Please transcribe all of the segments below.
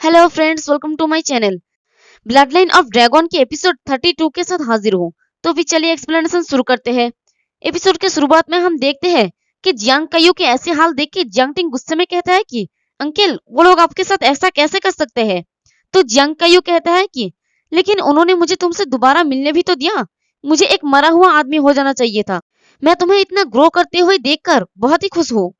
Hello friends, welcome to my channel. Blood line of dragon के episode 32 के साथ हाजिर हूँ। तो भी चलिए एक्सप्लेनेशन शुरू करते हैं। एपिसोड के शुरुआत में हम देखते हैं कि जियांग कायू के ऐसे हाल देख के जियांग टिंग गुस्से में कहता है कि अंकल, वो लोग आपके साथ ऐसा कैसे कर सकते हैं। तो जियांग कायू कहता है कि लेकिन उन्होंने मुझे तुमसे दोबारा मिलने भी तो दिया। मुझे एक मरा हुआ आदमी हो जाना चाहिए था। मैं तुम्हें इतना ग्रो करते हुए देखकर बहुत ही खुश हूँ।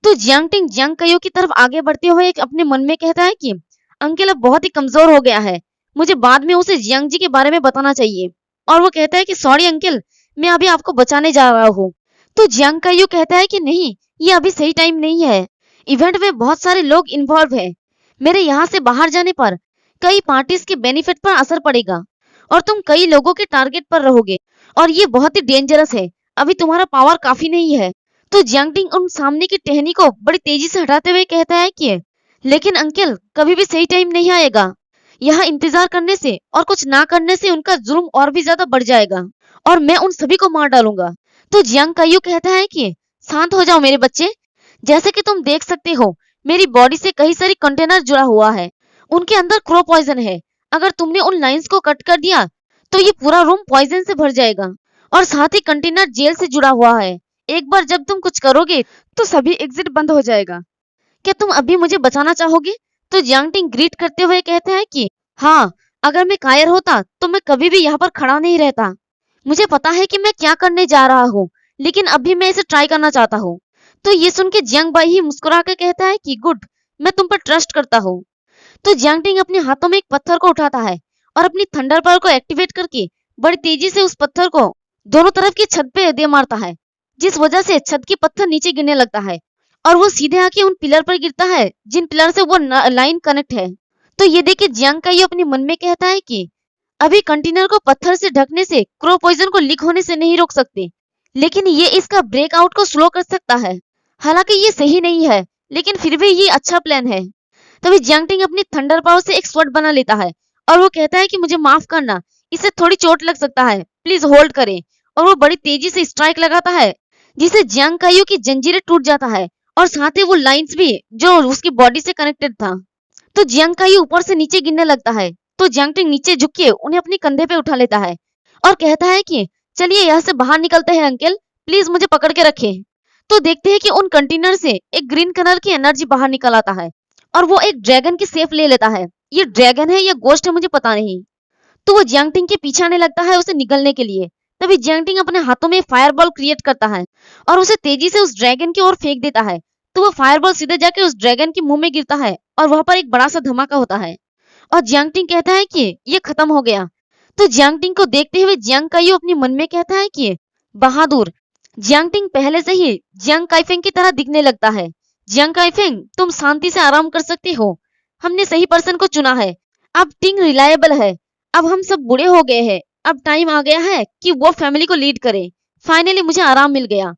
तो जियांग टिंग जियांग कायू की तरफ आगे बढ़ते हुए अपने मन में कहता है कि अंकल अब बहुत ही कमजोर हो गया है। मुझे बाद में उसे जियांग जी के बारे में बताना चाहिए। और वो कहता है कि सॉरी अंकल, मैं अभी आपको बचाने जा रहा हूँ। तो जियांग कायू कहता है कि नहीं, ये अभी सही टाइम नहीं है। इवेंट में बहुत सारे लोग इन्वॉल्व है। मेरे यहाँ से बाहर जाने पर कई पार्टीज के बेनिफिट पर असर पड़ेगा और तुम कई लोगों के टारगेट पर रहोगे और ये बहुत ही डेंजरस है। अभी तुम्हारा पावर काफी नहीं है। तो जियांग टिंग उन सामने की टहनी को बड़ी तेजी से हटाते हुए कहता है कि लेकिन अंकल, कभी भी सही टाइम नहीं आएगा। यहाँ इंतजार करने से और कुछ ना करने से उनका जुर्म और भी ज्यादा बढ़ जाएगा और मैं उन सभी को मार डालूंगा। तो जियांग कायू कहता है कि शांत हो जाओ मेरे बच्चे। जैसे कि तुम देख सकते हो, मेरी बॉडी से कई सारी कंटेनर जुड़ा हुआ है। उनके अंदर क्रो पॉइजन है। अगर तुमने उन लाइंस को कट कर दिया तो ये पूरा रूम पॉइजन से भर जाएगा और साथ ही कंटेनर जेल से जुड़ा हुआ है। एक बार जब तुम कुछ करोगे तो सभी एग्जिट बंद हो जाएगा। क्या तुम अभी मुझे बचाना चाहोगे। तो जियांग टिंग ग्रीट करते हुए कहते हैं कि हाँ, अगर मैं कायर होता तो मैं कभी भी यहाँ पर खड़ा नहीं रहता। मुझे पता है कि मैं क्या करने जा रहा हूँ, लेकिन अभी मैं इसे ट्राई करना चाहता हूँ। तो ये सुन के जियांग बाई ही मुस्कुरा कर कहता है कि गुड, मैं तुम पर ट्रस्ट करता हूँ। तो जियांग टिंग अपने हाथों में एक पत्थर को उठाता है और अपनी थंडर पावर को एक्टिवेट करके बड़ी तेजी से उस पत्थर को दोनों तरफ की छत पे दे मारता है, जिस वजह से छत की पत्थर नीचे गिरने लगता है और वो सीधे आके उन पिलर पर गिरता है जिन पिलर से वो लाइन कनेक्ट है। तो ये देख के जियांग कायू अपने मन में कहता है कि अभी कंटेनर को पत्थर से ढकने से क्रो पॉइजन को लीक होने से नहीं रोक सकते, लेकिन ये इसका ब्रेकआउट को स्लो कर सकता है। हालांकि ये सही नहीं है, लेकिन फिर भी ये अच्छा प्लान है। तभी जियांग टिंग अपनी थंडर पावर से एक स्वॉर्ड बना लेता है और वो कहता है कि मुझे माफ करना, इससे थोड़ी चोट लग सकता है, प्लीज होल्ड करें। और वो बड़ी तेजी से स्ट्राइक लगाता है जिससे जियांग कायू की जंजीरें टूट जाता है और साथ ही वो लाइंस भी जो उसकी बॉडी से कनेक्टेड था। तो जियांग कायू ऊपर से नीचे गिरने लगता है। तो जियांग टिंग नीचे झुक के उन्हें अपने कंधे पे उठा लेता है और कहता है कि चलिए यहाँ से बाहर निकलते हैं अंकल, प्लीज मुझे पकड़ के रखें। तो देखते हैं कि उन कंटेनर से एक ग्रीन कलर की एनर्जी बाहर निकल आता है और वो एक ड्रैगन की शेप ले लेता है। ये ड्रैगन है या गोस्ट है मुझे पता नहीं। तो वो जियांग टिंग के पीछे आने लगता है उसे निगलने के लिए। तभी जियांग टिंग अपने हाथों में फायरबॉल क्रिएट करता है और उसे तेजी से उस ड्रैगन की ओर फेंक देता है। तो वो फायरबॉल सीधे जाके उस ड्रैगन के मुंह में गिरता है और वहां पर एक बड़ा सा धमाका होता है और जियांग टिंग कहता है कि ये खत्म हो गया। तो जियांग टिंग को देखते हुए जियांग कायू अपने मन में कहता है कि बहादुर। जियांग टिंग पहले से ही जियांग काइफेंग की तरह दिखने लगता है। जियांग काइफेंग, तुम शांति से आराम कर सकते हो। हमने सही पर्सन को चुना है। अब टिंग रिलायबल है। अब हम सब बूढ़े हो गए हैं। अब टाइम आ गया है कि वो फैमिली को लीड करे। फाइनली मुझे आराम मिल गया।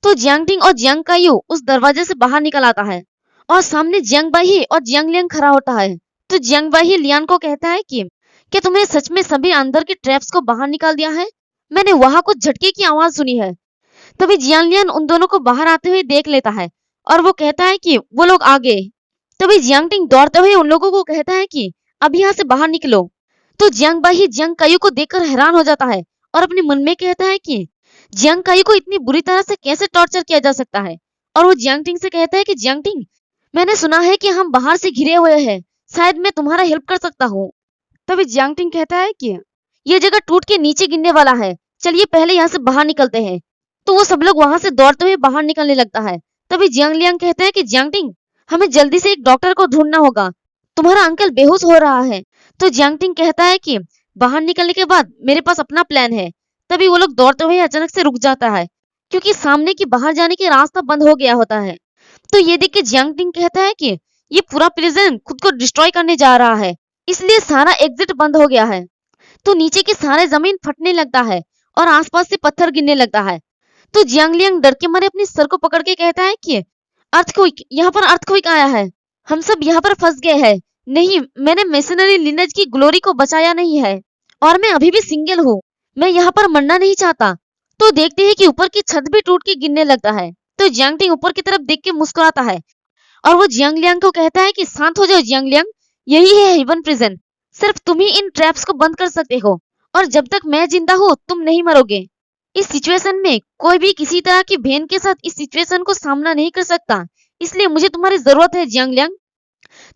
तो जियांग टिंग और जियांग कायू उस दरवाजे से बाहर निकल आता है और सामने जियांग बाई और जियांग लियांग खड़ा होता है। तो जियांग बाई लियान को कहता है कि क्या तुमने सच में सभी अंदर के ट्रैप्स को बाहर निकाल दिया है। मैंने वहां कुछ झटके की आवाज सुनी है। तभी जियांग लियान उन दोनों को बाहर आते हुए देख लेता है और वो कहता है कि वो लोग आ गए। तभी जियांग टिंग दौड़ते हुए उन लोगों को कहता है कि अब यहाँ से बाहर निकलो। तो जियांग बाई जियांग कायू को देखकर हैरान हो जाता है और अपने मन में कहता है कि जियांग कायू को इतनी बुरी तरह से कैसे टॉर्चर किया जा सकता है। और वो जियांग टिंग से कहता है कि जियांग टिंग, मैंने सुना है कि हम बाहर से घिरे हुए हैं, शायद मैं तुम्हारा हेल्प कर सकता हूँ। तभी जियांग टिंग कहता है कि ये जगह टूट के नीचे गिरने वाला है, चलिए पहले यहाँ से बाहर निकलते हैं। तो वो सब लोग वहां से दौड़ते हुए बाहर निकलने लगता है। तभी जियांग लियांग कहता है कि जियांग टिंग, हमें जल्दी से एक डॉक्टर को ढूंढना होगा, तुम्हारा अंकल बेहोश हो रहा है। तो जियांग टिंग कहता है कि बाहर निकलने के बाद मेरे पास अपना प्लान है। तभी वो लोग दौड़ते हुए अचानक से रुक जाता है क्योंकि सामने की बाहर जाने के रास्ता बंद हो गया होता है। तो ये देख के जियांग टिंग कहता है कि ये पूरा प्रिजन खुद को डिस्ट्रॉय करने जा रहा है, इसलिए सारा एग्जिट बंद हो गया है। तो नीचे की सारे जमीन फटने लगता है और आसपास से पत्थर गिरने लगता है। तो जियांग लियांग डर के मारे अपने सर को पकड़ के कहता है कि अर्थक्वेक, यहाँ पर अर्थक्वेक आया है, हम सब यहाँ पर फंस गए हैं। नहीं, मैंने मेसनरी लिनेज की ग्लोरी को बचाया नहीं है और मैं अभी भी सिंगल हूँ। मैं यहाँ पर मरना नहीं चाहता। तो देखते हैं कि ऊपर की छत भी टूट के गिरने लगता है। तो जियांग टिंग ऊपर की तरफ देख के मुस्कुराता है और वो जियांग लियांग को कहता है कि शांत हो जाओ जियांग लियांग, यही है हेवन प्रिजन। सिर्फ तुम ही इन ट्रैप्स को बंद कर सकते हो और जब तक मैं जिंदा हूँ तुम नहीं मरोगे। इस सिचुएशन में कोई भी किसी तरह की बहन के साथ इस सिचुएशन को सामना नहीं कर सकता, इसलिए मुझे तुम्हारी जरूरत है जियांग लियांग।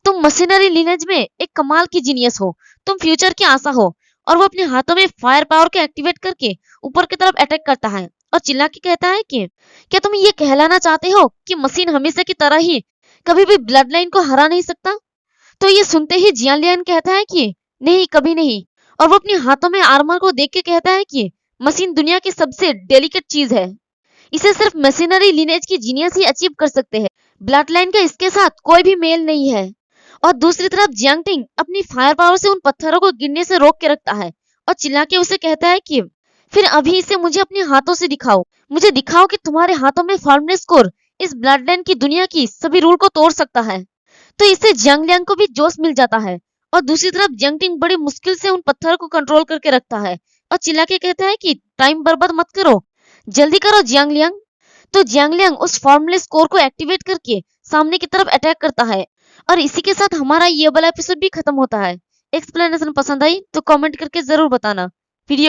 तुम मशीनरी लिनेज में एक कमाल की जीनियस हो, तुम फ्यूचर की आशा हो। और वो अपने हाथों में फायर पावर को एक्टिवेट करके ऊपर की तरफ अटैक करता है और चिल्ला के कहता है कि क्या तुम ये कहलाना चाहते हो कि मशीन हमेशा की तरह ही कभी भी ब्लड लाइन को हरा नहीं सकता? तो ये सुनते ही जियांग कहता है कि नहीं, कभी नहीं। और वो अपने हाथों में आर्मर को देख के कहता है कि मशीन दुनिया की सबसे डेलिकेट चीज है, इसे सिर्फ मशीनरी लिनेज की जीनियस ही अचीव कर सकते हैं। ब्लड लाइन का इसके साथ कोई भी मेल नहीं है। और दूसरी तरफ जियांग टिंग अपनी फायर पावर से उन पत्थरों को गिरने से रोक के रखता है और चिल्ला के उसे कहता है कि फिर अभी इसे मुझे अपने हाथों से दिखाओ, मुझे दिखाओ कि तुम्हारे हाथों में फॉर्मलेस कोर इस ब्लड लाइन की दुनिया की सभी रूल को तोड़ सकता है। तो इससे जियांग लियांग को भी जोश मिल जाता है और दूसरी तरफ जियांग टिंग बड़ी मुश्किल से उन पत्थरों को कंट्रोल करके रखता है और चिल्ला के कहता है कि टाइम बर्बाद मत करो, जल्दी करो जियांग लियांग। तो जियांग लियांग उस फॉर्मलेस कोर को एक्टिवेट करके सामने की तरफ अटैक करता है और इसी के साथ हमारा ये वाला एपिसोड भी खत्म होता है। एक्सप्लेनेशन पसंद आई तो कमेंट करके जरूर बताना। वीडियो को